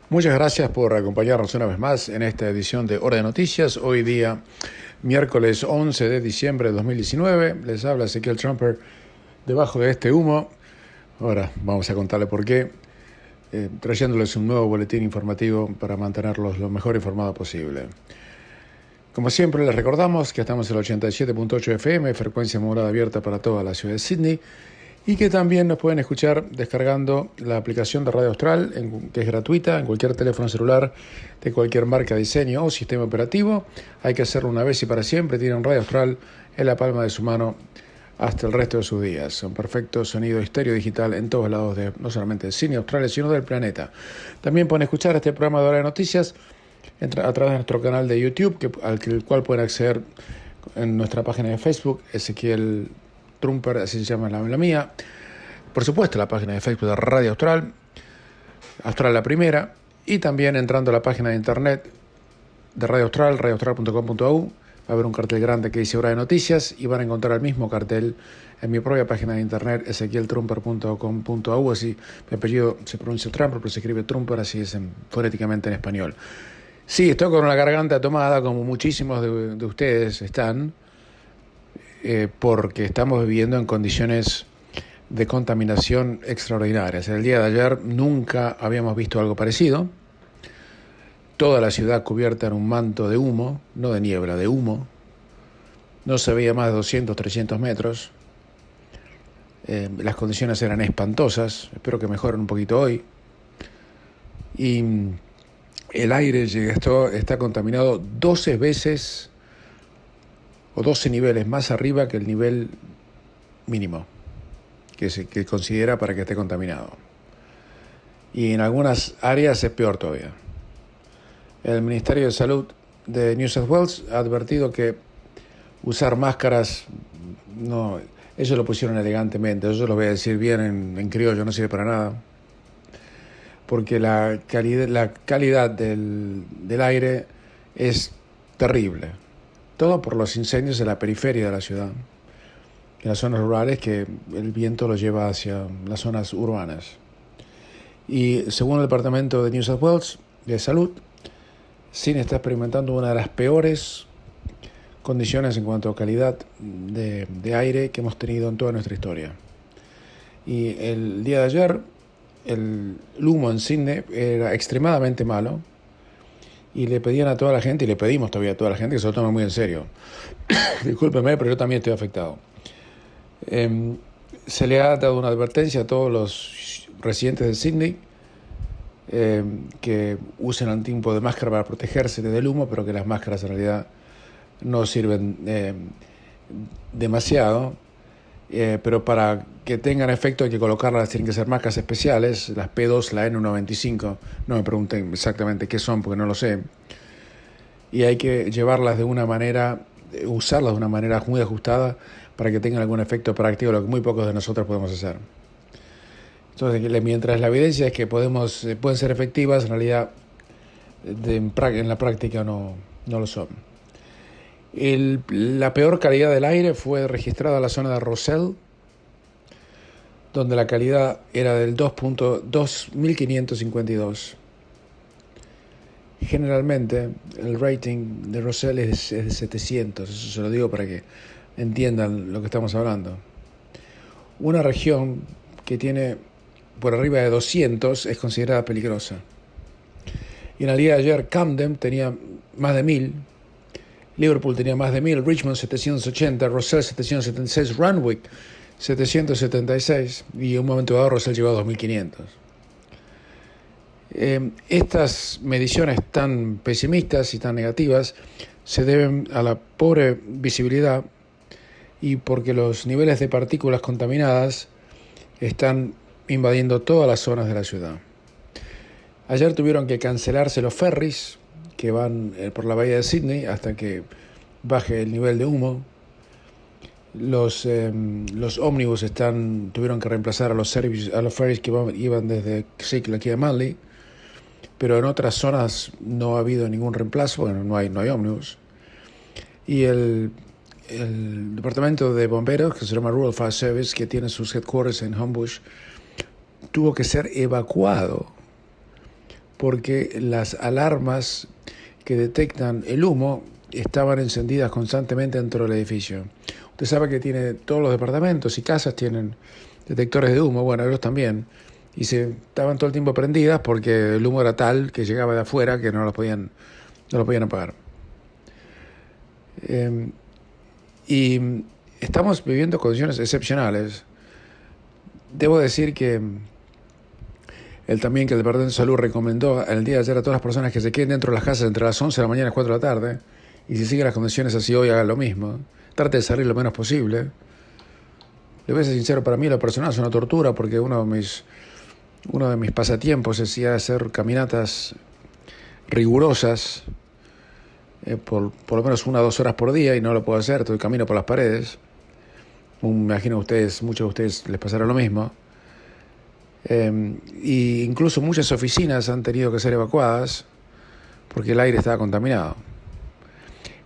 Muchas gracias por acompañarnos una vez más en esta edición de Hora de Noticias. Hoy día, miércoles 11 de diciembre de 2019, les habla Ezequiel Trumper debajo de este humo. Ahora vamos a contarle por qué, trayéndoles un nuevo boletín informativo para mantenerlos lo mejor informados posible. Como siempre, les recordamos que estamos en el 87.8 FM, frecuencia modulada abierta para toda la ciudad de Sydney, y que también nos pueden escuchar descargando la aplicación de Radio Austral, que es gratuita en cualquier teléfono celular de cualquier marca, diseño o sistema operativo. Hay que hacerlo una vez y para siempre. Tienen Radio Austral en la palma de su mano hasta el resto de sus días. Un perfecto sonido estéreo digital en todos lados, no solamente de Sydney, Australia, sino del planeta. También pueden escuchar este programa de Hora de Noticias a través de nuestro canal de YouTube, al cual pueden acceder en nuestra página de Facebook, Ezequiel Trumper, así se llama la mía. Por supuesto, la página de Facebook de Radio Austral, Austral la Primera, y también entrando a la página de internet de Radio Austral, radioaustral.com.au, va a haber un cartel grande que dice Hora de Noticias, y van a encontrar el mismo cartel en mi propia página de internet, ezequieltrumper.com.au. Así, mi apellido se pronuncia Trumper, pero se escribe Trumper, así es fonéticamente en español. Sí, estoy con la garganta tomada, como muchísimos de ustedes están, porque estamos viviendo en condiciones de contaminación extraordinarias. El día de ayer nunca habíamos visto algo parecido. Toda la ciudad cubierta en un manto de humo, no de niebla, de humo. No se veía más de 200, 300 metros. Las condiciones eran espantosas. Espero que mejoren un poquito hoy. Y el aire está contaminado 12 veces o 12 niveles más arriba que el nivel mínimo que considera para que esté contaminado. Y en algunas áreas es peor todavía. El Ministerio de Salud de New South Wales ha advertido que usar máscaras, no, ellos lo pusieron elegantemente, yo lo voy a decir bien en criollo, no sirve para nada, porque la calidad del aire es terrible. Todo por los incendios en la periferia de la ciudad, en las zonas rurales, que el viento los lleva hacia las zonas urbanas. Y según el Departamento de New South Wales de Salud, Sydney está experimentando una de las peores condiciones en cuanto a calidad de aire que hemos tenido en toda nuestra historia. Y el día de ayer, el humo en Sydney era extremadamente malo, y le pedían a toda la gente, y le pedimos todavía a toda la gente, que se lo tome muy en serio. Discúlpeme, pero yo también estoy afectado. Se le ha dado una advertencia a todos los residentes de Sydney que usen algún tipo de máscara para protegerse del humo, pero que las máscaras en realidad no sirven demasiado. Pero para que tengan efecto hay que colocarlas, tienen que ser máscaras especiales, las P2, la N95, no me pregunten exactamente qué son porque no lo sé, y hay que llevarlas de una manera, usarlas de una manera muy ajustada para que tengan algún efecto práctico, lo que muy pocos de nosotros podemos hacer. Entonces, mientras la evidencia es que pueden ser efectivas, en realidad en la práctica no lo son. La peor calidad del aire fue registrada en la zona de Rossell, donde la calidad era del 2.2552. Generalmente el rating de Rossell es de 700, eso se lo digo para que entiendan lo que estamos hablando. Una región que tiene por arriba de 200 es considerada peligrosa. Y en el día de ayer Camden tenía más de 1000, Liverpool tenía más de 1000, Richmond 780, Rossell 776, Randwick 776, y en un momento dado Rossell llegó a 2500. Estas mediciones tan pesimistas y tan negativas se deben a la pobre visibilidad y porque los niveles de partículas contaminadas están invadiendo todas las zonas de la ciudad. Ayer tuvieron que cancelarse los ferries que van por la bahía de Sydney hasta que baje el nivel de humo. Los ómnibus tuvieron que reemplazar a los ferries que iban desde Sydney aquí a Manly, pero en otras zonas no ha habido ningún reemplazo, bueno, no hay ómnibus. Y el departamento de bomberos, que se llama Rural Fire Service, que tiene sus headquarters en Homebush, tuvo que ser evacuado porque las alarmas que detectan el humo estaban encendidas constantemente dentro del edificio. Usted sabe que todos los departamentos y casas tienen detectores de humo, bueno, ellos también, y se estaban todo el tiempo prendidas porque el humo era tal que llegaba de afuera que no lo podían apagar. Y estamos viviendo condiciones excepcionales. Debo decir que también que el Departamento de Salud recomendó el día de ayer a todas las personas que se queden dentro de las casas entre las 11 de la mañana y las 4 de la tarde, y si siguen las condiciones así hoy, hagan lo mismo. Trate de salir lo menos posible. Le voy a ser sincero, para mí lo personal es una tortura, porque uno de mis pasatiempos es ir a hacer caminatas rigurosas por lo menos 1 o 2 horas por día, y no lo puedo hacer, estoy camino por las paredes. Me imagino que muchos de ustedes les pasará lo mismo. Y incluso muchas oficinas han tenido que ser evacuadas porque el aire estaba contaminado.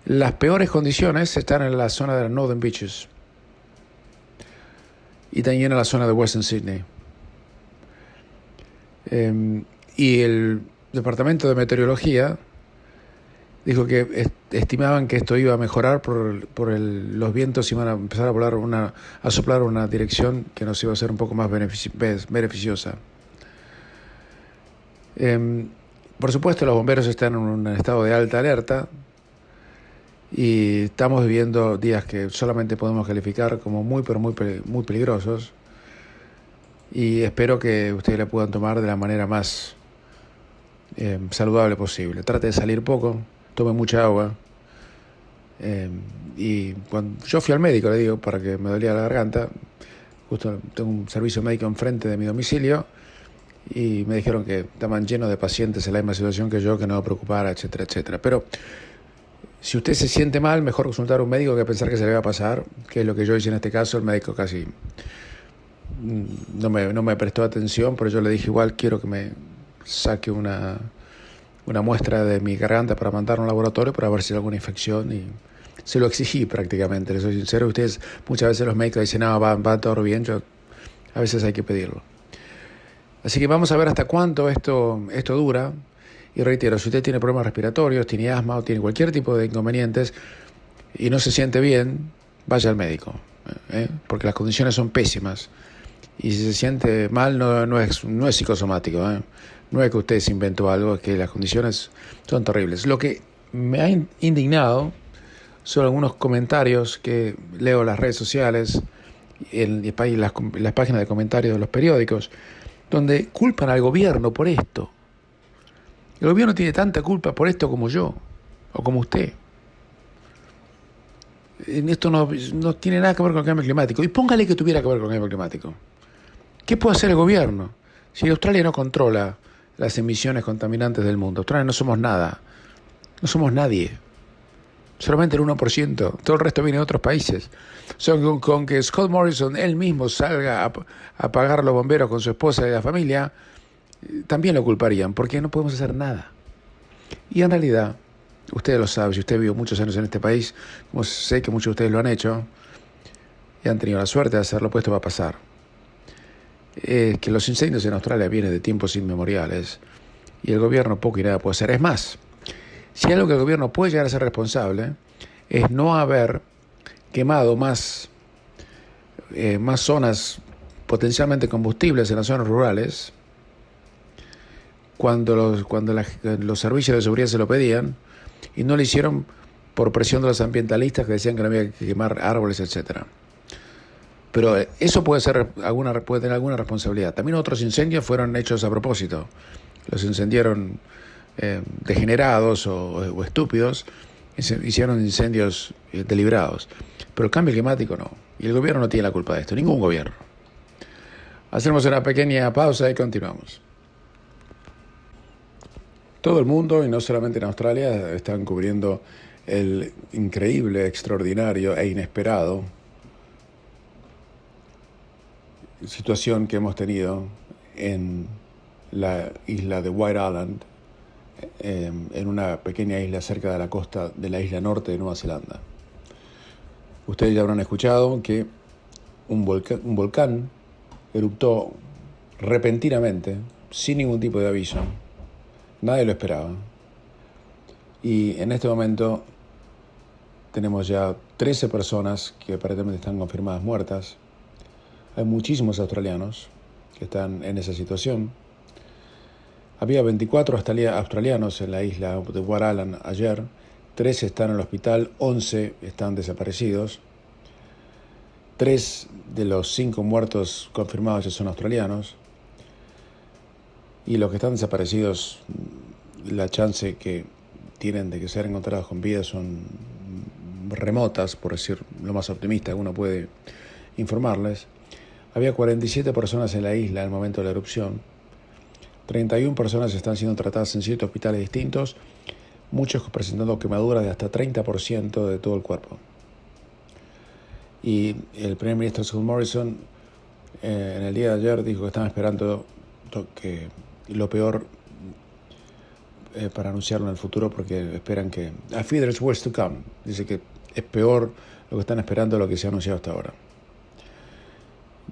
Las peores condiciones están en la zona de las Northern Beaches y también en la zona de Western Sydney. Y el Departamento de Meteorología dijo que estimaban que esto iba a mejorar por los vientos, iban a empezar a soplar una dirección que nos iba a ser un poco más beneficiosa. Por supuesto, los bomberos están en un estado de alta alerta y estamos viviendo días que solamente podemos calificar como muy peligrosos, y espero que ustedes la puedan tomar de la manera más saludable posible. Trate de salir poco, tome mucha agua, y cuando yo fui al médico, le digo, para que me dolía la garganta, justo tengo un servicio médico enfrente de mi domicilio, y me dijeron que estaban llenos de pacientes en la misma situación que yo, que no me preocupara, etcétera, etcétera. Pero si usted se siente mal, mejor consultar a un médico que pensar que se le va a pasar, que es lo que yo hice en este caso. El médico casi no me prestó atención, pero yo le dije igual, quiero que me saque una muestra de mi garganta para mandar a un laboratorio para ver si hay alguna infección, y se lo exigí prácticamente. Les soy sincero, ustedes muchas veces los médicos dicen, no, va todo bien, a veces hay que pedirlo. Así que vamos a ver hasta cuánto esto dura. Y reitero, si usted tiene problemas respiratorios, tiene asma o tiene cualquier tipo de inconvenientes y no se siente bien, vaya al médico, porque las condiciones son pésimas. Y si se siente mal, no es psicosomático, no es que usted se inventó algo, es que las condiciones son terribles. Lo que me ha indignado son algunos comentarios que leo en las redes sociales, en las páginas de comentarios de los periódicos, donde culpan al gobierno por esto. El gobierno tiene tanta culpa por esto como yo, o como usted. Esto no tiene nada que ver con el cambio climático. Y póngale que tuviera que ver con el cambio climático. ¿Qué puede hacer el gobierno? Si Australia no controla las emisiones contaminantes del mundo, Australia no somos nada. No somos nadie. Solamente el 1%. Todo el resto viene de otros países. Con que Scott Morrison él mismo salga a apagar los bomberos con su esposa y la familia, también lo culparían, porque no podemos hacer nada. Y en realidad, ustedes lo saben, si usted vivió muchos años en este país, como sé que muchos de ustedes lo han hecho, y han tenido la suerte de hacerlo, pues esto va a pasar. Que los incendios en Australia vienen de tiempos inmemoriales, y el gobierno poco y nada puede hacer. Es más, si hay algo que el gobierno puede llegar a ser responsable, es no haber quemado más zonas potencialmente combustibles en las zonas rurales, cuando los servicios de seguridad se lo pedían, y no lo hicieron por presión de los ambientalistas que decían que no había que quemar árboles, etcétera. Pero eso puede tener alguna responsabilidad. También otros incendios fueron hechos a propósito. Los incendiaron degenerados o estúpidos, hicieron incendios deliberados. Pero el cambio climático no. Y el gobierno no tiene la culpa de esto, ningún gobierno. Hacemos una pequeña pausa y continuamos. Todo el mundo, y no solamente en Australia, están cubriendo el increíble, extraordinario e inesperado situación que hemos tenido en la isla de White Island, en una pequeña isla cerca de la costa de la isla norte de Nueva Zelanda. Ustedes ya habrán escuchado que un volcán eruptó repentinamente, sin ningún tipo de aviso, Nadie lo esperaba. Y en este momento tenemos ya 13 personas que aparentemente están confirmadas muertas. Hay muchísimos australianos que están en esa situación. Había 24 australianos en la isla de White Island ayer. 13 están en el hospital, 11 están desaparecidos. 3 de los 5 muertos confirmados ya son australianos. Y los que están desaparecidos, la chance que tienen de que sean encontrados con vida son remotas, por decir lo más optimista que uno puede informarles. Había 47 personas en la isla al momento de la erupción. 31 personas están siendo tratadas en 7 hospitales distintos, muchos presentando quemaduras de hasta 30% de todo el cuerpo. Y el primer ministro Scott Morrison en el día de ayer dijo que estaban esperando que lo peor para anunciarlo en el futuro, porque esperan que I fear there's worse to come. Dice que es peor lo que están esperando de lo que se ha anunciado hasta ahora.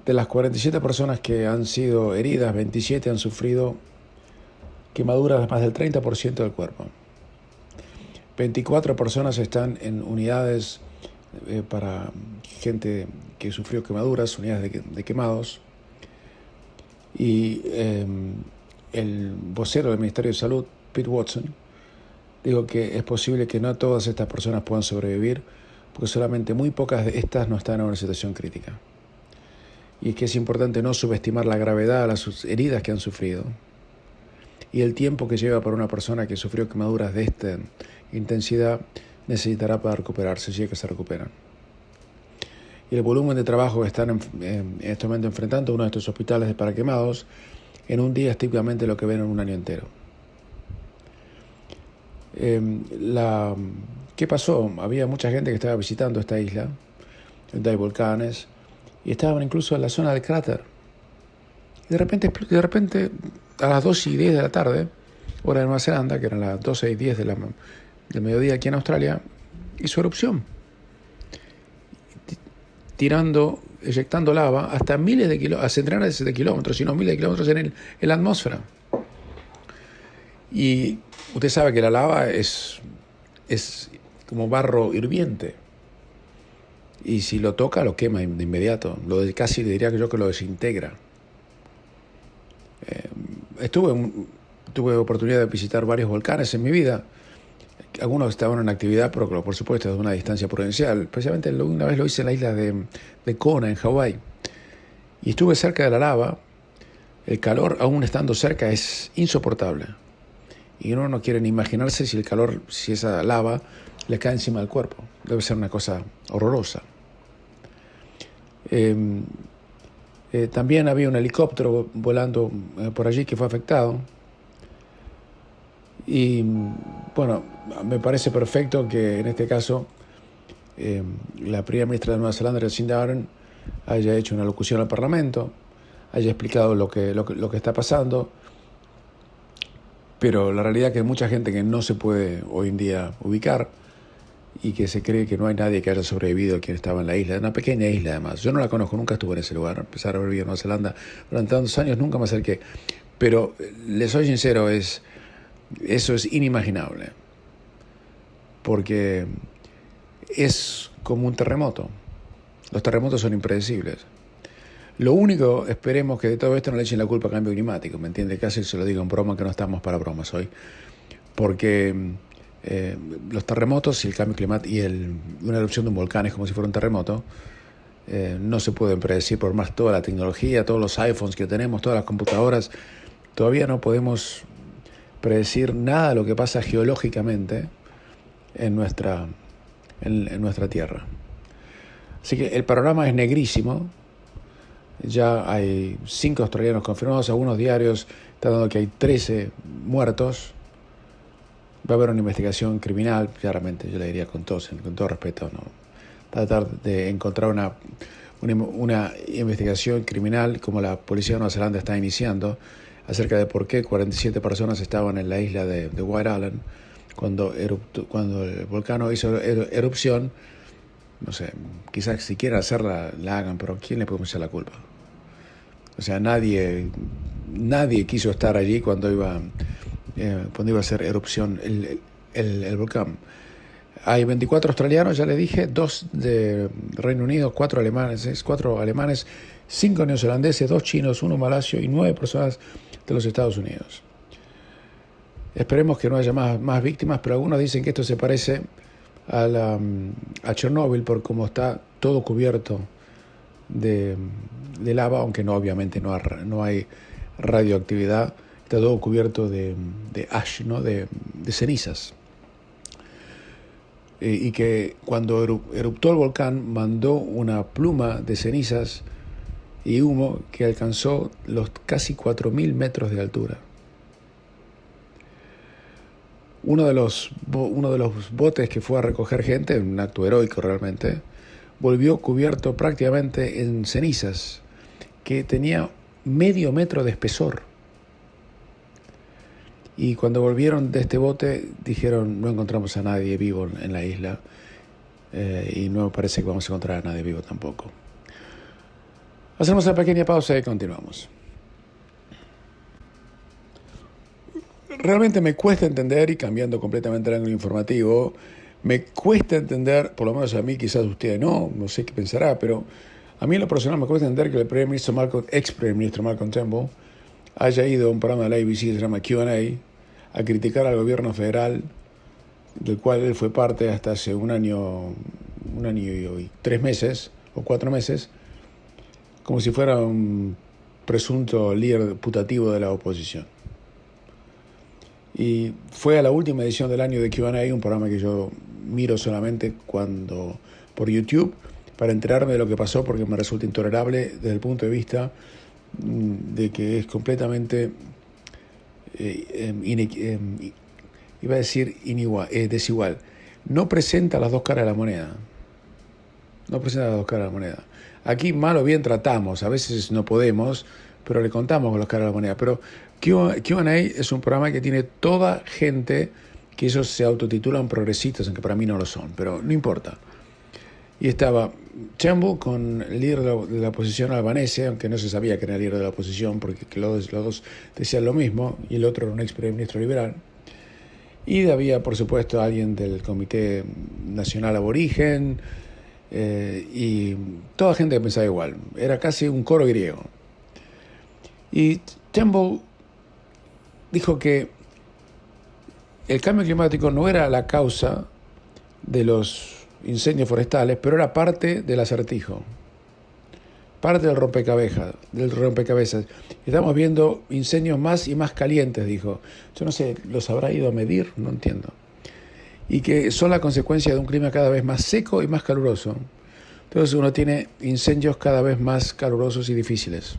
De las 47 personas que han sido heridas, 27 han sufrido quemaduras de más del 30% del cuerpo. 24 personas están en unidades para gente que sufrió quemaduras, unidades de quemados. Y el vocero del Ministerio de Salud, Pete Watson, dijo que es posible que no todas estas personas puedan sobrevivir, porque solamente muy pocas de estas no están en una situación crítica. Y es que es importante no subestimar la gravedad de las heridas que han sufrido y el tiempo que lleva para una persona que sufrió quemaduras de esta intensidad necesitará para recuperarse, si es que se recuperan. Y el volumen de trabajo que están en este momento enfrentando uno de estos hospitales para quemados en un día es típicamente lo que ven en un año entero. ¿Qué pasó? Había mucha gente que estaba visitando esta isla, donde hay volcanes, y estaban incluso en la zona del cráter. Y de repente a las 2:10 de la tarde, hora de Nueva Zelanda, que eran las 12:10 del mediodía aquí en Australia, hizo erupción, eyectando lava hasta a centenares de kilómetros, si no miles de kilómetros en la atmósfera. Y usted sabe que la lava es como barro hirviente. Y si lo toca, lo quema de inmediato. Casi le diría que lo desintegra. Tuve oportunidad de visitar varios volcanes en mi vida. Algunos estaban en actividad, pero por supuesto de una distancia prudencial. Especialmente una vez lo hice en la isla de Kona, en Hawái. Y estuve cerca de la lava. El calor, aún estando cerca, es insoportable. Y uno no quiere ni imaginarse si esa lava le cae encima del cuerpo. Debe ser una cosa horrorosa. También había un helicóptero volando por allí que fue afectado. Y bueno, me parece perfecto que en este caso la primera ministra de Nueva Zelanda, Jacinda Ardern, haya hecho una locución al Parlamento, haya explicado lo que está pasando. Pero la realidad es que hay mucha gente que no se puede hoy en día ubicar y que se cree que no hay nadie que haya sobrevivido quien estaba en la isla, una pequeña isla además. Yo no la conozco, nunca estuve en ese lugar, a pesar de haber vivido en Nueva Zelanda durante tantos años, nunca me acerqué. Pero les soy sincero, eso es inimaginable, porque es como un terremoto. Los terremotos son impredecibles. Lo único, esperemos que de todo esto no le echen la culpa al cambio climático, ¿me entiende? Casi se lo digo en broma, que no estamos para bromas hoy. Porque los terremotos y el cambio climático y una erupción de un volcán es como si fuera un terremoto, no se pueden predecir por más toda la tecnología, todos los iPhones que tenemos, todas las computadoras. Todavía no podemos predecir nada de lo que pasa geológicamente en nuestra Tierra. Así que el panorama es negrísimo. Ya hay 5 australianos confirmados, algunos diarios están dando que hay 13 muertos. Va a haber una investigación criminal, claramente, yo le diría con todo respeto, ¿no? Tratar de encontrar una investigación criminal como la policía de Nueva Zelanda está iniciando acerca de por qué 47 personas estaban en la isla de White Island cuando el volcán hizo erupción. No sé, quizás si quieren hacerla, la hagan, pero ¿quién le puede echar la culpa? O sea, nadie quiso estar allí cuando iba cuando iba a hacer erupción el volcán. Hay 24 australianos, ya le dije, 2 de Reino Unido, 4 alemanes, 5 neozelandeses, 2 chinos, 1 malasio y 9 personas de los Estados Unidos. Esperemos que no haya más víctimas, pero algunos dicen que esto se parece a Chernóbil por cómo está todo cubierto de lava, aunque no, obviamente no hay radioactividad, está todo cubierto de ash, ¿no? de cenizas. Y que cuando eruptó el volcán mandó una pluma de cenizas y humo que alcanzó los casi 4.000 metros de altura. Uno de los botes que fue a recoger gente, un acto heroico realmente, volvió cubierto prácticamente en cenizas, que tenía medio metro de espesor. Y cuando volvieron de este bote, dijeron, no encontramos a nadie vivo en la isla, y no parece que vamos a encontrar a nadie vivo tampoco. Hacemos una pequeña pausa y continuamos. Realmente me cuesta entender, y cambiando completamente el ángulo informativo, me cuesta entender, por lo menos a mí, quizás usted no sé qué pensará, pero a mí en lo personal me cuesta entender que el ex primer ministro Malcolm Turnbull haya ido a un programa de la ABC que se llama Q&A a criticar al gobierno federal, del cual él fue parte hasta hace un año y 3 meses o 4 meses, como si fuera un presunto líder putativo de la oposición. Y fue a la última edición del año de Q&A, un programa que yo miro solamente por YouTube, para enterarme de lo que pasó, porque me resulta intolerable desde el punto de vista de que es completamente iba a decir desigual. No presenta las dos caras de la moneda. Aquí mal o bien tratamos, a veces no podemos, pero le contamos con las caras de la moneda. Pero Q&A es un programa que tiene toda gente que ellos se autotitulan progresistas, aunque para mí no lo son, pero no importa. Y estaba Turnbull con el líder de la oposición albanese, aunque no se sabía que era el líder de la oposición, porque los dos decían lo mismo, y el otro era un ex primer ministro liberal. Y había, por supuesto, alguien del Comité Nacional Aborigen, y toda gente que pensaba igual. Era casi un coro griego. Y Turnbull dijo que el cambio climático no era la causa de los incendios forestales, pero era parte del acertijo, parte del rompecabezas. Estamos viendo incendios más y más calientes, dijo. Yo no sé, ¿los habrá ido a medir? No entiendo. Y que son la consecuencia de un clima cada vez más seco y más caluroso. Entonces uno tiene incendios cada vez más calurosos y difíciles.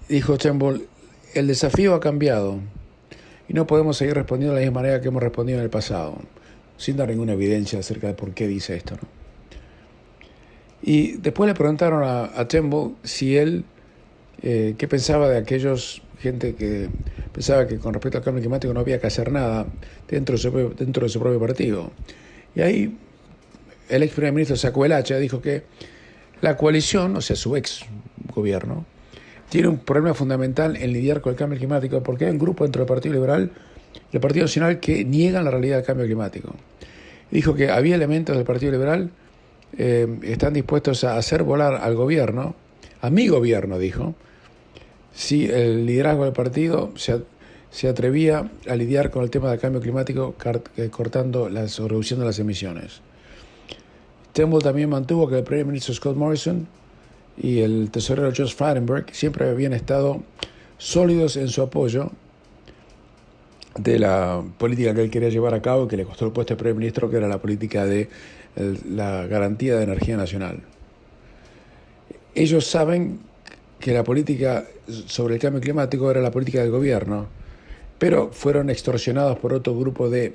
Dijo Turnbull, el desafío ha cambiado y no podemos seguir respondiendo de la misma manera que hemos respondido en el pasado, sin dar ninguna evidencia acerca de por qué dice esto, ¿no? Y después le preguntaron a Turnbull si él, qué pensaba de gente que pensaba que con respecto al cambio climático no había que hacer nada dentro de su propio partido. Y ahí el ex primer ministro sacó el hacha, dijo que la coalición, o sea, su ex gobierno, tiene un problema fundamental en lidiar con el cambio climático, porque hay un grupo dentro del Partido Liberal y el Partido Nacional que niegan la realidad del cambio climático. Dijo que había elementos del Partido Liberal están dispuestos a hacer volar al gobierno, a mi gobierno, dijo, si el liderazgo del partido se atrevía a lidiar con el tema del cambio climático cortando o reduciendo las emisiones. Turnbull también mantuvo que el primer ministro Scott Morrison y el tesorero Josh Frydenberg siempre habían estado sólidos en su apoyo de la política que él quería llevar a cabo y que le costó el puesto de primer ministro, que era la política de la garantía de energía nacional. Ellos saben que la política sobre el cambio climático era la política del gobierno, pero fueron extorsionados por otro grupo de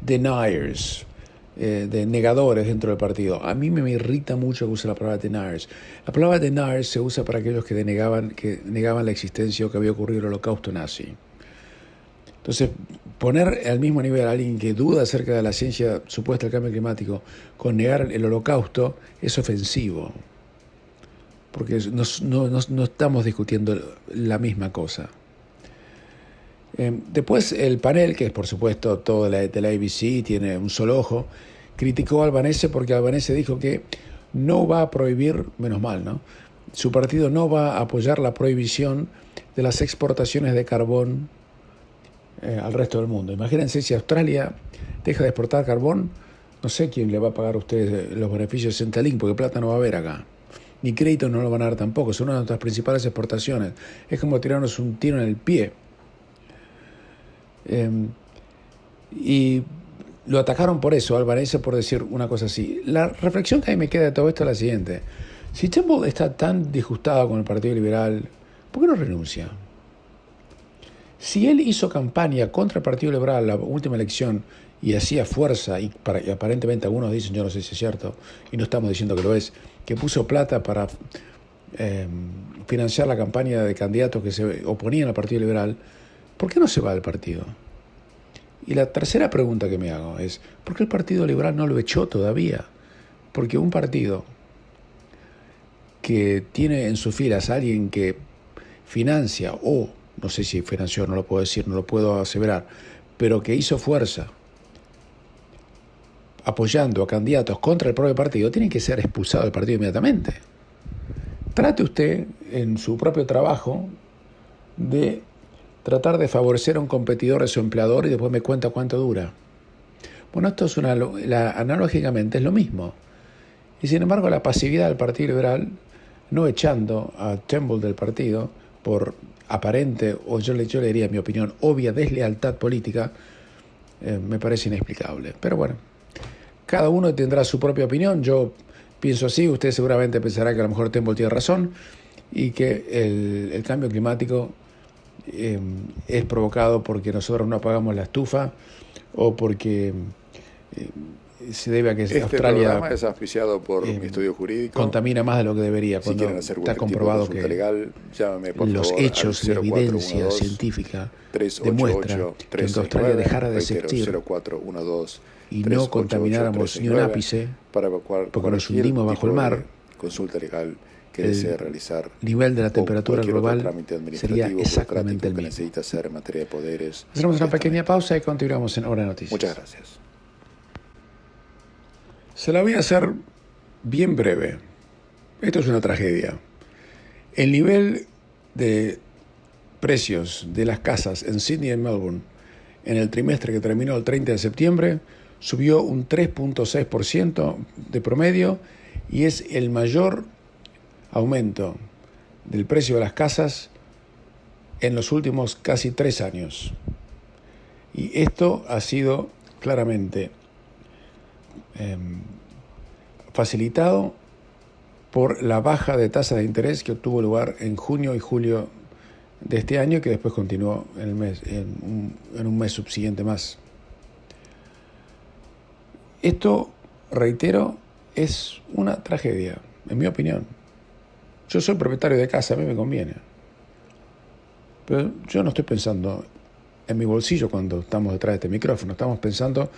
deniers, de negadores dentro del partido. A mí me irrita mucho que use la palabra deniers. La palabra deniers se usa para aquellos que negaban la existencia o que había ocurrido el holocausto nazi. Entonces, poner al mismo nivel a alguien que duda acerca de la ciencia supuesta del cambio climático con negar el holocausto es ofensivo, porque no estamos discutiendo la misma cosa. Después el panel, que es por supuesto todo de la ABC, tiene un solo ojo, criticó a Albanese porque Albanese dijo que no va a prohibir, menos mal, ¿no? Su partido no va a apoyar la prohibición de las exportaciones de carbón al resto del mundo. Imagínense si Australia deja de exportar carbón, no sé quién le va a pagar a ustedes los beneficios de Centrelink, porque plata no va a haber acá. Ni crédito no lo van a dar tampoco, son una de nuestras principales exportaciones. Es como tirarnos un tiro en el pie. Y lo atacaron por eso, Albanese, por decir una cosa así. La reflexión que a mí me queda de todo esto es la siguiente. Si Turnbull está tan disgustado con el Partido Liberal, ¿por qué no renuncia? Si él hizo campaña contra el Partido Liberal en la última elección y hacía fuerza, y aparentemente algunos dicen, yo no sé si es cierto, y no estamos diciendo que lo es, que puso plata para financiar la campaña de candidatos que se oponían al Partido Liberal, ¿por qué no se va del partido? Y la tercera pregunta que me hago es, ¿por qué el Partido Liberal no lo echó todavía? Porque un partido que tiene en sus filas a alguien que financia, o no sé si financió, no lo puedo decir, no lo puedo aseverar, pero que hizo fuerza apoyando a candidatos contra el propio partido, tiene que ser expulsado del partido inmediatamente. Trate usted en su propio trabajo de tratar de favorecer a un competidor de su empleador y después me cuenta cuánto dura. Bueno, esto es analógicamente es lo mismo. Y sin embargo la pasividad del Partido Liberal, no echando a Turnbull del partido por aparente, o yo le diría, en mi opinión, obvia deslealtad política, me parece inexplicable. Pero bueno, cada uno tendrá su propia opinión. Yo pienso así, usted seguramente pensará que a lo mejor Turnbull tiene razón y que el cambio climático es provocado porque nosotros no apagamos la estufa o porque se debe a que Australia programa es auspiciado por mi estudio jurídico. Contamina más de lo que debería. Si quieren hacer está comprobado que legal, llámame, por los favor, hechos, la evidencia científica demuestra que en Australia dejara de existir y no contamináramos ni un ápice porque nos hundimos bajo el mar. Consulta legal que desee realizar, nivel de la temperatura global sería exactamente el mismo. Necesita hacer en materia de poderes. Hacemos una pequeña pausa y continuamos en Hora de Noticias. Muchas gracias. Se la voy a hacer bien breve. Esto es una tragedia. El nivel de precios de las casas en Sydney y en Melbourne en el trimestre que terminó el 30 de septiembre subió un 3.6% de promedio y es el mayor aumento del precio de las casas en los últimos casi 3 años. Y esto ha sido claramente facilitado por la baja de tasa de interés que tuvo lugar en junio y julio de este año y que después continuó en un mes subsiguiente más. Esto, reitero, es una tragedia, en mi opinión. Yo soy propietario de casa, a mí me conviene. Pero yo no estoy pensando en mi bolsillo cuando estamos detrás de este micrófono. Estamos pensando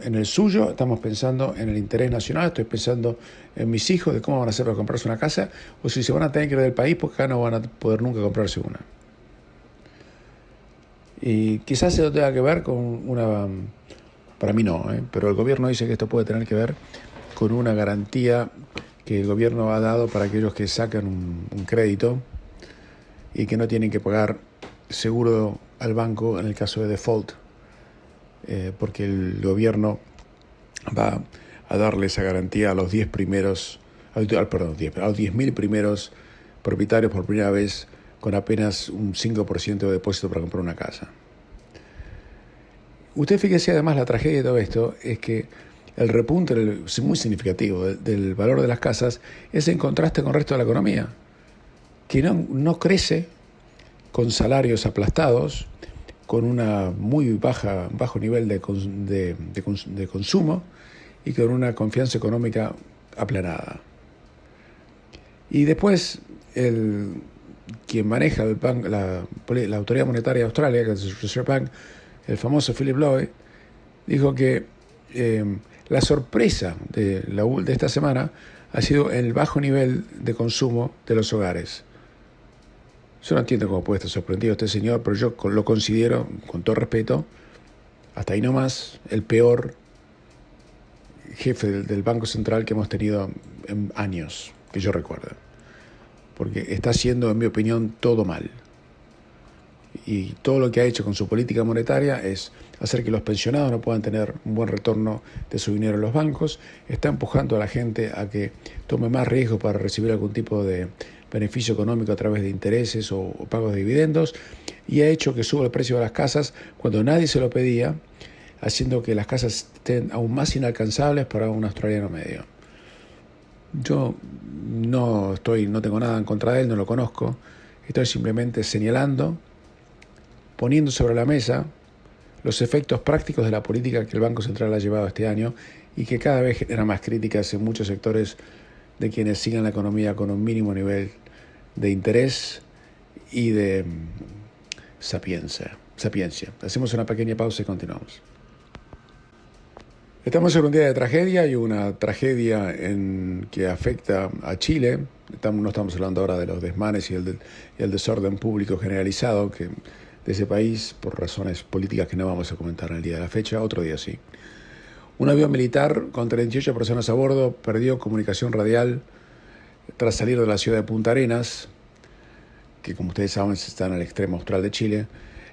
en el suyo, estamos pensando en el interés nacional, estoy pensando en mis hijos, de cómo van a hacer para comprarse una casa, o si se van a tener que ir del país porque acá no van a poder nunca comprarse una. Y quizás eso tenga que ver con una... Para mí no, pero el gobierno dice que esto puede tener que ver con una garantía que el gobierno ha dado para aquellos que sacan un crédito y que no tienen que pagar seguro al banco en el caso de default, porque el gobierno va a darle esa garantía a los 10 primeros, a los 10.000 primeros propietarios por primera vez con apenas un 5% de depósito para comprar una casa. Usted fíjese además la tragedia de todo esto es que el repunte muy significativo del valor de las casas es en contraste con el resto de la economía, que no crece con salarios aplastados, con una muy bajo nivel de consumo y con una confianza económica aplanada. Y después quien maneja la Autoridad Monetaria de Australia, que es el Reserve Bank, el famoso Philip Lowe, dijo que la sorpresa de esta semana ha sido el bajo nivel de consumo de los hogares. Yo no entiendo cómo puede estar sorprendido este señor, pero yo lo considero, con todo respeto, hasta ahí nomás, el peor jefe del Banco Central que hemos tenido en años, que yo recuerdo. Porque está haciendo, en mi opinión, todo mal. Y todo lo que ha hecho con su política monetaria es hacer que los pensionados no puedan tener un buen retorno de su dinero en los bancos, está empujando a la gente a que tome más riesgo para recibir algún tipo de beneficio económico a través de intereses o pagos de dividendos, y ha hecho que suba el precio de las casas cuando nadie se lo pedía, haciendo que las casas estén aún más inalcanzables para un australiano medio. Yo no tengo nada en contra de él, no lo conozco, estoy simplemente señalando, poniendo sobre la mesa los efectos prácticos de la política que el Banco Central ha llevado este año y que cada vez genera más críticas en muchos sectores de quienes siguen la economía con un mínimo nivel de interés y de sapiencia. Hacemos una pequeña pausa y continuamos. Estamos en un día de tragedia y una tragedia que afecta a Chile. No estamos hablando ahora de los desmanes y el desorden público generalizado de ese país, por razones políticas que no vamos a comentar en el día de la fecha, otro día sí. Un avión militar con 38 personas a bordo perdió comunicación radial tras salir de la ciudad de Punta Arenas, que como ustedes saben está en el extremo austral de Chile.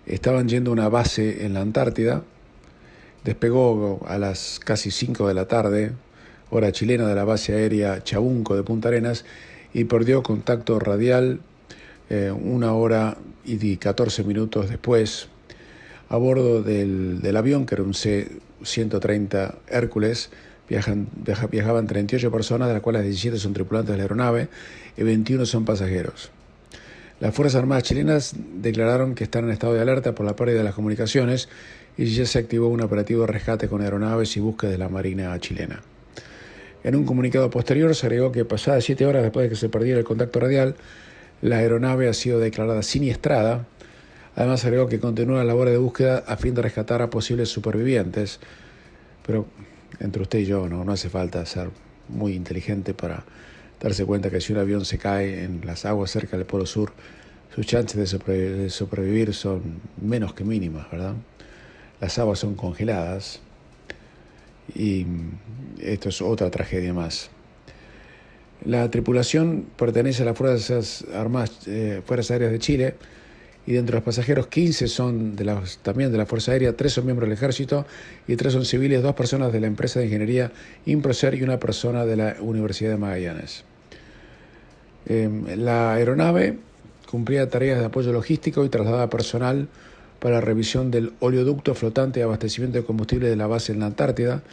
Estaban yendo a una base en la Antártida. Despegó a las casi 5 de la tarde, hora chilena, de la base aérea Chabunco de Punta Arenas y perdió contacto radial 1 hora y 14 minutos después. A bordo del avión, que era un C-130 Hércules, viajaban 38 personas, de las cuales 17 son tripulantes de la aeronave y 21 son pasajeros. Las Fuerzas Armadas chilenas declararon que están en estado de alerta por la pérdida de las comunicaciones y ya se activó un operativo de rescate con aeronaves y búsqueda de la Marina chilena. En un comunicado posterior se agregó que pasadas 7 horas después de que se perdiera el contacto radial, la aeronave ha sido declarada siniestrada. Además agregó que continúa la labor de búsqueda a fin de rescatar a posibles supervivientes. Pero entre usted y yo no hace falta ser muy inteligente para darse cuenta que si un avión se cae en las aguas cerca del Polo Sur, sus chances de sobrevivir son menos que mínimas, ¿verdad? Las aguas son congeladas y esto es otra tragedia más. La tripulación pertenece a las Fuerzas Armadas, Fuerzas Aéreas de Chile, y dentro de los pasajeros 15 son también de la Fuerza Aérea, 3 son miembros del Ejército y 3 son civiles, 2 personas de la empresa de ingeniería Improcer y una persona de la Universidad de Magallanes. La aeronave cumplía tareas de apoyo logístico y trasladaba personal para la revisión del oleoducto flotante de abastecimiento de combustible de la base en la Antártida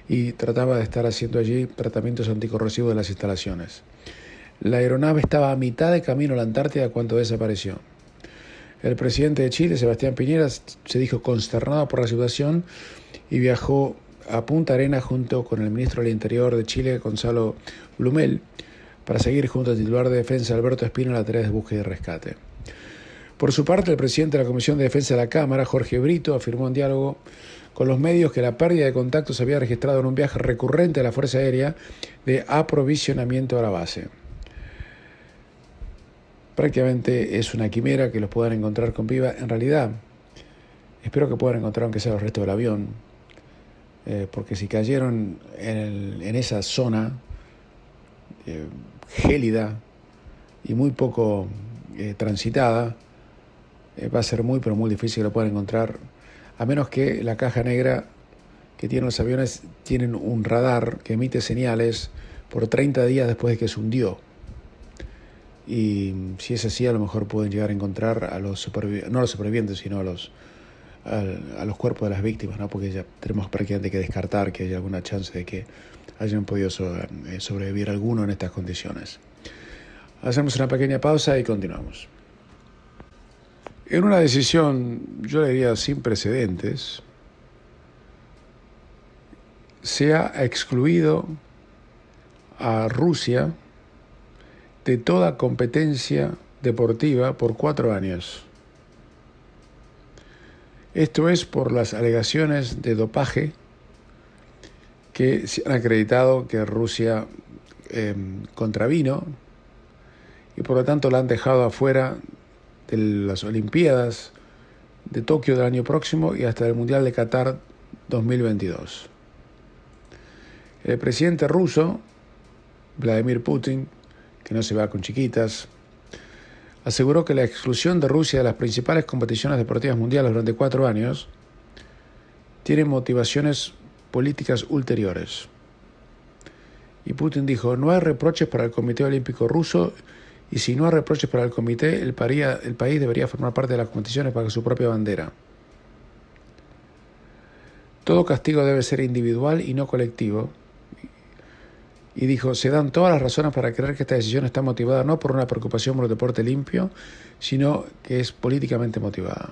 y trataba de estar haciendo allí tratamientos anticorrosivos de las instalaciones. La aeronave estaba a mitad de camino a la Antártida cuando desapareció. El presidente de Chile, Sebastián Piñera, se dijo consternado por la situación y viajó a Punta Arenas junto con el ministro del Interior de Chile, Gonzalo Blumel, para seguir junto al titular de Defensa, Alberto Espino, la tarea de búsqueda y rescate. Por su parte, el presidente de la Comisión de Defensa de la Cámara, Jorge Brito, afirmó en diálogo con los medios que la pérdida de contacto se había registrado en un viaje recurrente de la Fuerza Aérea de aprovisionamiento a la base. Prácticamente es una quimera que los puedan encontrar con vida. En realidad, espero que puedan encontrar aunque sea los restos del avión, porque si cayeron en esa zona gélida y muy poco transitada, va a ser muy pero muy difícil que lo puedan encontrar, a menos que la caja negra que tienen los aviones tienen un radar que emite señales por 30 días después de que se hundió. Y si es así, a lo mejor pueden llegar a encontrar a los supervivientes, no a los supervivientes, sino a los cuerpos de las víctimas, ¿no? Porque ya tenemos prácticamente que descartar que haya alguna chance de que hayan podido sobrevivir alguno en estas condiciones. Hacemos una pequeña pausa y continuamos. En una decisión, yo le diría sin precedentes, se ha excluido a Rusia de toda competencia deportiva por 4 años. Esto es por las alegaciones de dopaje que se han acreditado que Rusia contravino y por lo tanto la han dejado afuera de las Olimpiadas de Tokio del año próximo y hasta el Mundial de Qatar 2022. El presidente ruso, Vladimir Putin, que no se va con chiquitas, aseguró que la exclusión de Rusia de las principales competiciones deportivas mundiales durante 4 años tiene motivaciones políticas ulteriores. Y Putin dijo: no hay reproches para el Comité Olímpico Ruso, y si no hay reproches para el comité, el país debería formar parte de las competiciones bajo su propia bandera. Todo castigo debe ser individual y no colectivo. Y dijo: se dan todas las razones para creer que esta decisión está motivada no por una preocupación por el deporte limpio, sino que es políticamente motivada.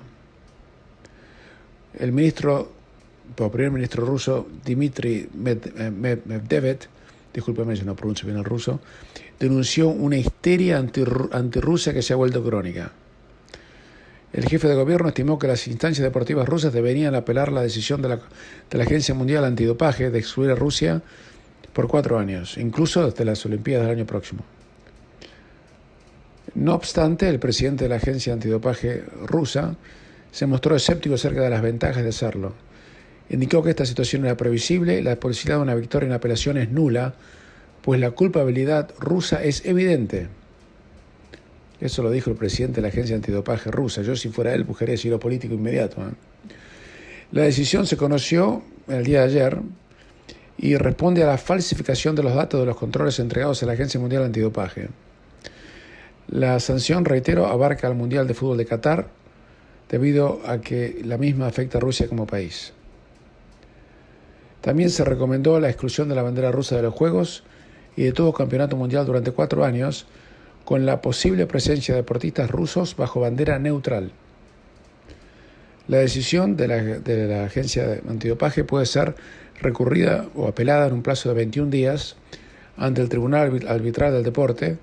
El primer ministro ruso, Dmitry Medvedev, discúlpeme si no pronuncio bien el ruso, denunció una histeria antirrusa que se ha vuelto crónica. El jefe de gobierno estimó que las instancias deportivas rusas deberían apelar la decisión de la Agencia Mundial Antidopaje de excluir a Rusia por 4 años, incluso desde las Olimpiadas del año próximo. No obstante, el presidente de la Agencia Antidopaje rusa se mostró escéptico acerca de las ventajas de hacerlo. Indicó que esta situación era previsible y la posibilidad de una victoria en apelación es nula, pues la culpabilidad rusa es evidente. Eso lo dijo el presidente de la Agencia Antidopaje rusa. Yo, si fuera él, buscaría asilo político inmediato. La decisión se conoció el día de ayer y responde a la falsificación de los datos de los controles entregados a la Agencia Mundial Antidopaje. La sanción, reitero, abarca al Mundial de Fútbol de Qatar, debido a que la misma afecta a Rusia como país. También se recomendó la exclusión de la bandera rusa de los Juegos y de todo campeonato mundial durante 4 años, con la posible presencia de deportistas rusos bajo bandera neutral. La decisión de la Agencia Antidopaje puede ser recurrida o apelada en un plazo de 21 días ante el Tribunal Arbitral del Deporte,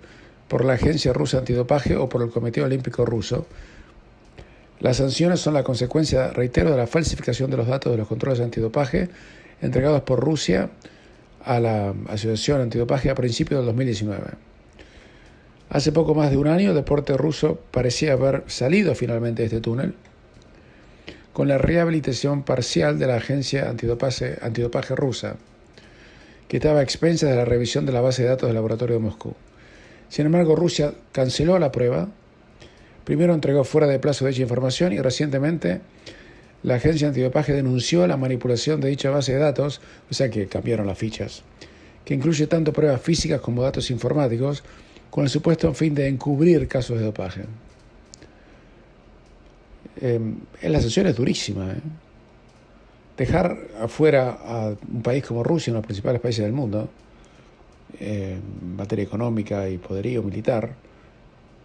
por la Agencia Rusa Antidopaje o por el Comité Olímpico Ruso. Las sanciones son la consecuencia, reitero, de la falsificación de los datos de los controles antidopaje entregados por Rusia a la Asociación Antidopaje a principios del 2019. Hace poco más de un año, el deporte ruso parecía haber salido finalmente de este túnel, con la rehabilitación parcial de la Agencia Antidopaje rusa, que estaba a expensas de la revisión de la base de datos del laboratorio de Moscú. Sin embargo, Rusia canceló la prueba. Primero entregó fuera de plazo dicha información y recientemente la Agencia Antidopaje denunció la manipulación de dicha base de datos, o sea que cambiaron las fichas, que incluye tanto pruebas físicas como datos informáticos, con el supuesto fin de encubrir casos de dopaje. La sanción es durísima. Dejar afuera a un país como Rusia, uno de los principales países del mundo, en materia económica y poderío militar,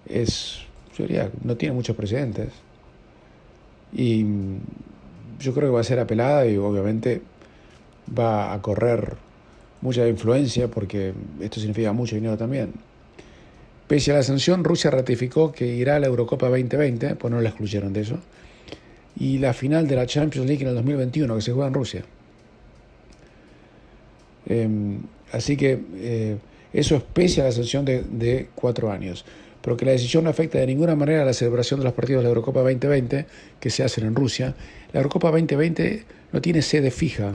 yo diría, no tiene muchos precedentes. Y yo creo que va a ser apelada y obviamente va a correr mucha influencia, porque esto significa mucho dinero también. Pese a la sanción, Rusia ratificó que irá a la Eurocopa 2020, pues no la excluyeron de eso, y la final de la Champions League en el 2021, que se juega en Rusia. Así que eso es pese a la sanción de 4 años. Pero que la decisión no afecta de ninguna manera a la celebración de los partidos de la Eurocopa 2020 que se hacen en Rusia. La Eurocopa 2020 no tiene sede fija,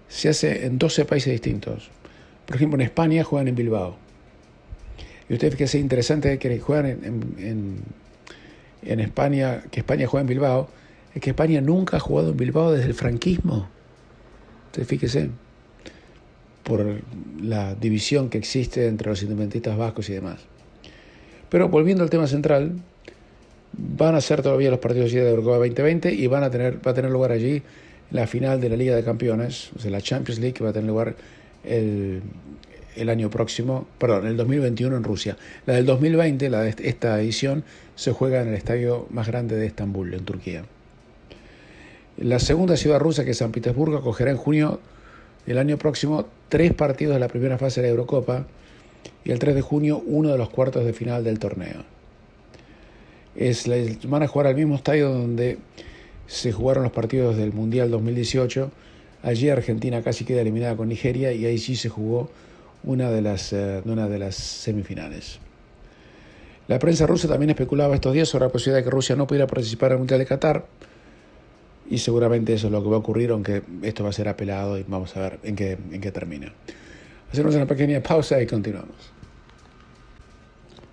se hace en 12 países distintos. Por ejemplo, en España juegan en Bilbao. Y usted fíjese, interesante que juegan en España, que España juega en Bilbao, es que España nunca ha jugado en Bilbao desde el franquismo. Usted fíjese, por la división que existe entre los independentistas vascos y demás. Pero volviendo al tema central, van a ser todavía los partidos de la Eurocopa 2020 y va a tener lugar allí la final de la Liga de Campeones, o sea, la Champions League, que va a tener lugar el año próximo, el 2021 en Rusia. La del 2020, esta edición, se juega en el estadio más grande de Estambul, en Turquía. La segunda ciudad rusa, que es San Petersburgo, acogerá en junio del año próximo 3 partidos de la primera fase de la Eurocopa, y el 3 de junio uno de los cuartos de final del torneo. Van a jugar al mismo estadio donde se jugaron los partidos del Mundial 2018. Allí Argentina casi queda eliminada con Nigeria y ahí sí se jugó una de las semifinales. La prensa rusa también especulaba estos días sobre la posibilidad de que Rusia no pudiera participar en el Mundial de Qatar, y seguramente eso es lo que va a ocurrir, aunque esto va a ser apelado y vamos a ver en qué termina. Hacemos una pequeña pausa y continuamos.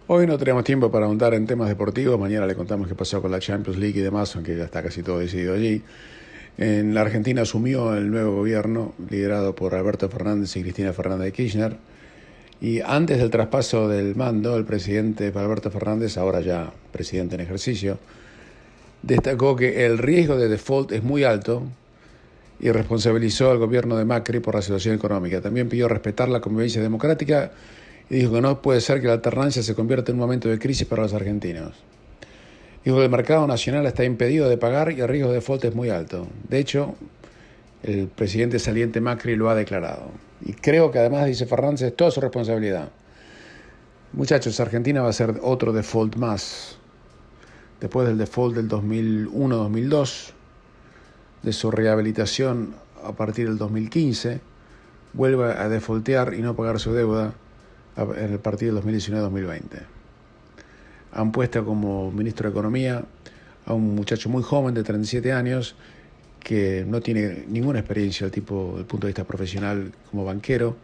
Hoy no tenemos tiempo para ahondar en temas deportivos. Mañana le contamos qué pasó con la Champions League y demás, aunque ya está casi todo decidido allí. En la Argentina asumió el nuevo gobierno liderado por Alberto Fernández y Cristina Fernández de Kirchner. Y antes del traspaso del mando, el presidente Alberto Fernández, ahora ya presidente en ejercicio, destacó que el riesgo de default es muy alto y responsabilizó al gobierno de Macri por la situación económica. También pidió respetar la convivencia democrática y dijo que no puede ser que la alternancia se convierta en un momento de crisis para los argentinos. Dijo que el mercado nacional está impedido de pagar y el riesgo de default es muy alto. De hecho, el presidente saliente Macri lo ha declarado. Y creo que además, dice Fernández, es toda su responsabilidad. Muchachos, Argentina va a ser otro default más. Después del default del 2001-2002, de su rehabilitación a partir del 2015, vuelve a defaultear y no pagar su deuda en el partir del 2019-2020. Han puesto como ministro de Economía a un muchacho muy joven de 37 años que no tiene ninguna experiencia desde el punto de vista profesional como banquero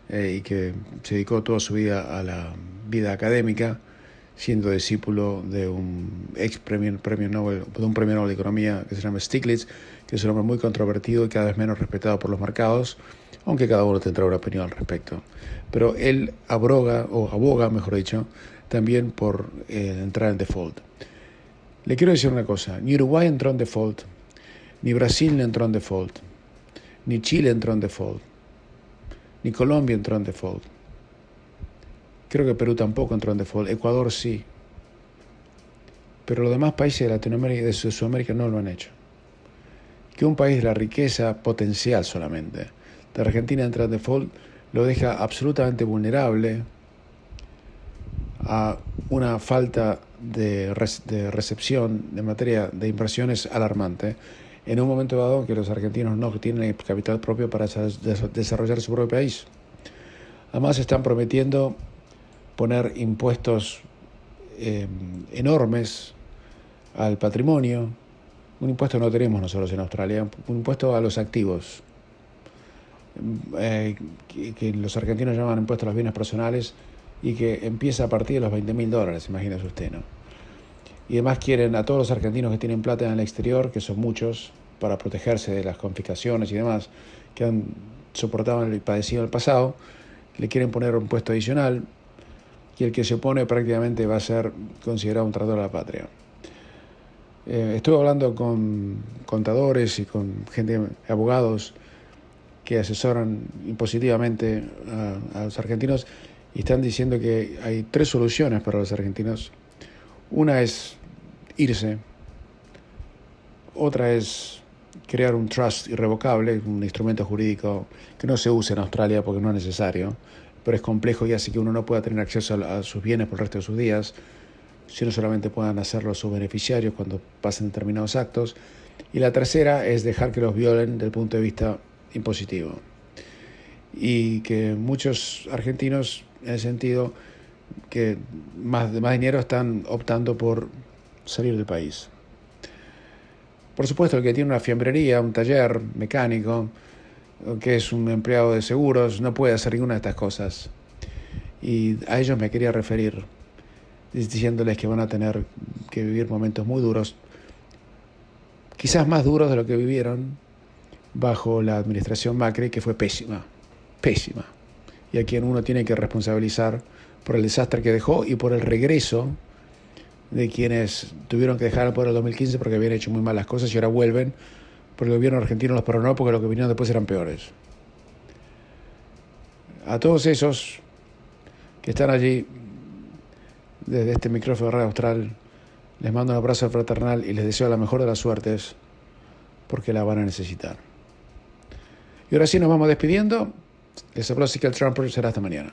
y que se dedicó toda su vida a la vida académica, siendo discípulo de un premio Nobel de Economía que se llama Stiglitz, que es un hombre muy controvertido y cada vez menos respetado por los mercados, aunque cada uno tendrá una opinión al respecto. Pero él aboga, mejor dicho, también por entrar en default. Le quiero decir una cosa, ni Uruguay entró en default, ni Brasil entró en default, ni Chile entró en default, ni Colombia entró en default. Creo que Perú tampoco entró en default, Ecuador sí. Pero los demás países de Latinoamérica y de Sudamérica no lo han hecho. Que un país de la riqueza potencial solamente de Argentina entra en default lo deja absolutamente vulnerable a una falta de recepción de materia de inversiones alarmante en un momento dado que los argentinos no tienen capital propio para desarrollar su propio país. Además están prometiendo poner impuestos enormes al patrimonio, un impuesto que no tenemos nosotros en Australia, un impuesto a los activos, que los argentinos llaman impuesto a los bienes personales y que empieza a partir de los $20.000, imagínese usted, ¿no? Y además quieren a todos los argentinos que tienen plata en el exterior, que son muchos, para protegerse de las confiscaciones y demás, que han soportado y padecido en el pasado, le quieren poner un impuesto adicional, y el que se opone prácticamente va a ser considerado un traidor a la patria. Estuve hablando con contadores y con abogados que asesoran impositivamente a los argentinos y están diciendo que hay 3 soluciones para los argentinos. Una es irse, otra es crear un trust irrevocable, un instrumento jurídico que no se usa en Australia porque no es necesario, pero es complejo y hace que uno no pueda tener acceso a sus bienes por el resto de sus días, sino solamente puedan hacerlo sus beneficiarios cuando pasen determinados actos. Y la tercera es dejar que los violen desde el punto de vista impositivo. Y que muchos argentinos, en el sentido que más dinero, están optando por salir del país. Por supuesto, el que tiene una fiambrería, un taller mecánico, que es un empleado de seguros, no puede hacer ninguna de estas cosas. Y a ellos me quería referir, diciéndoles que van a tener que vivir momentos muy duros, quizás más duros de lo que vivieron bajo la administración Macri, que fue pésima, y a quien uno tiene que responsabilizar por el desastre que dejó y por el regreso de quienes tuvieron que dejar el poder en el 2015 porque habían hecho muy malas cosas y ahora vuelven, porque el gobierno argentino los perdonó porque los que vinieron después eran peores. A todos esos que están allí, desde este micrófono de Radio Austral, les mando un abrazo fraternal y les deseo la mejor de las suertes, porque la van a necesitar. Y ahora sí nos vamos despidiendo. Les habló Ezequiel Trumper, será hasta mañana.